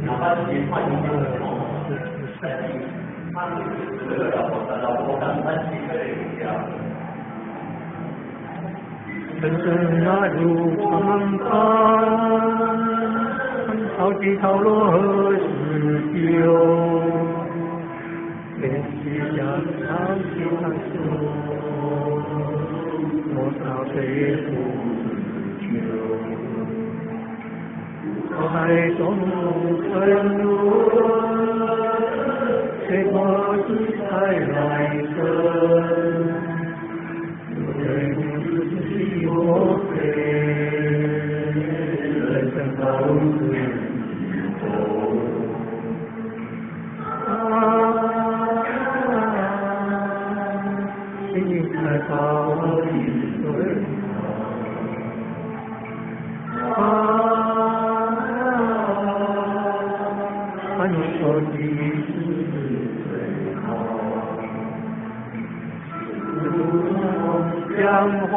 哪怕是换一个他这个老婆刚才几个人讲。人生那路长长，潮起潮落何时休？天气像潮起潮落，多少岁月不休。我海中沉入，谁过去才来生？我飞，人生到此后，心才把你对你说的是最好。江红，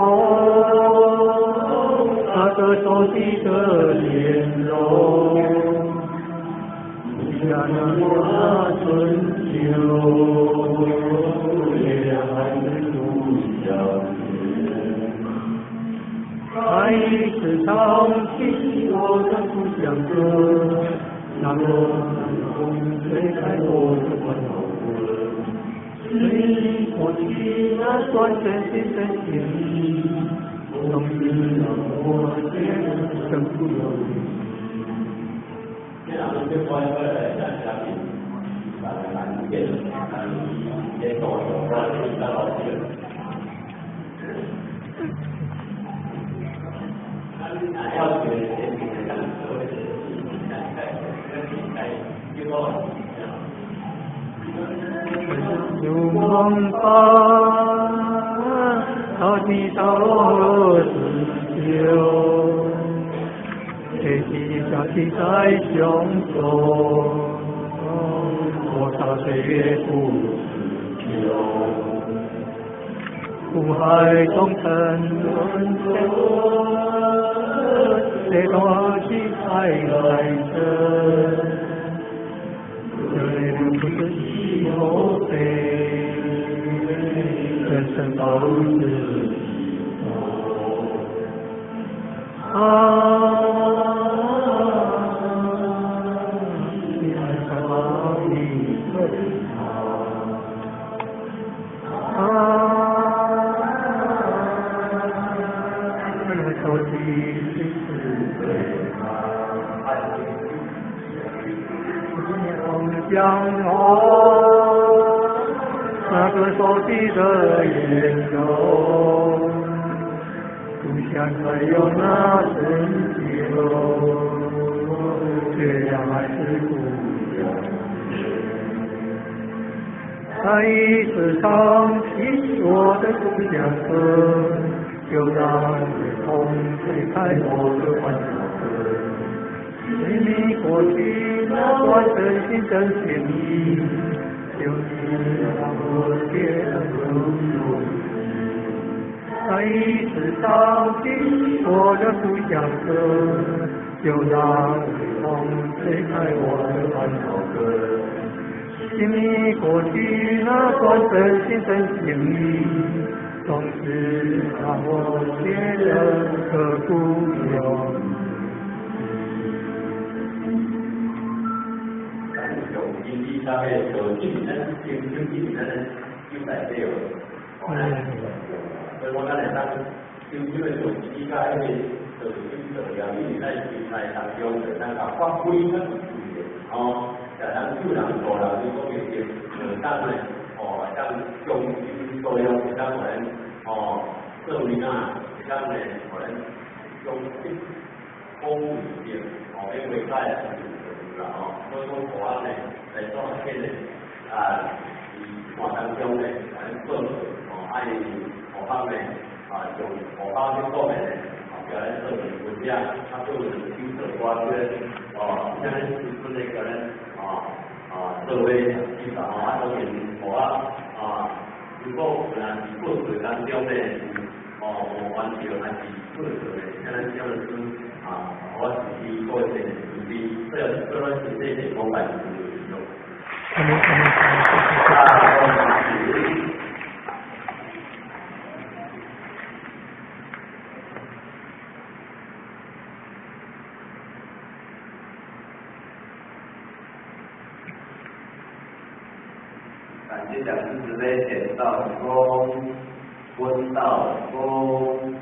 那个熟悉的脸容，像那春秋，月亮还是独相见。爱是唱起我的故乡歌，那个风吹开我的温柔。你过去那段真心的情谊，总是让我觉得生不如意。这两个就关于家庭，难变，也都有关系到老师。还要学先进的讲所谓的结构。有梦吧，潮起潮落时休，天气下起在胸中，多少岁月不辞休。苦海中沉沦着，谁多去才来生？人不是以后飞，人生到此你还在哪里对那手机是对江红，那个熟悉的颜容，故乡还有那春秋，月亮还是故乡。再一次唱起我的故乡歌，就让微风吹开我的欢笑歌。为你过去那段真心真情谊，就是让我觉得很如意。再一次唱起我的故乡歌，就让微风吹开我的欢笑歌。为你过去那段真心真情谊，总是让我觉得刻骨铭心。大概有基本的基本的优待这个，所以我刚才讲，就因为有依家因为有两年在比赛当中的那个发挥呢，哦，然后就让多了就说有些当然像中心作用，当然社会啊，当然可能中心公里边因为在所以说我呢。在做这个活当中呢，做爱方面就方面做的表演社会国家，他就是经社瓜跟现在是那个人社会基本都是如果过程当中呢，完全还是过程的，现在就是我自己过程。这段时间也公办有用。感谢讲师慈悲，点到功，温到功。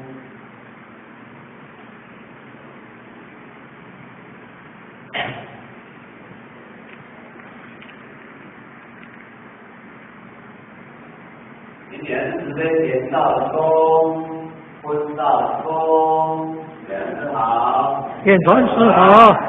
今年慈悲点到功，温到功，两人好。愿传师好。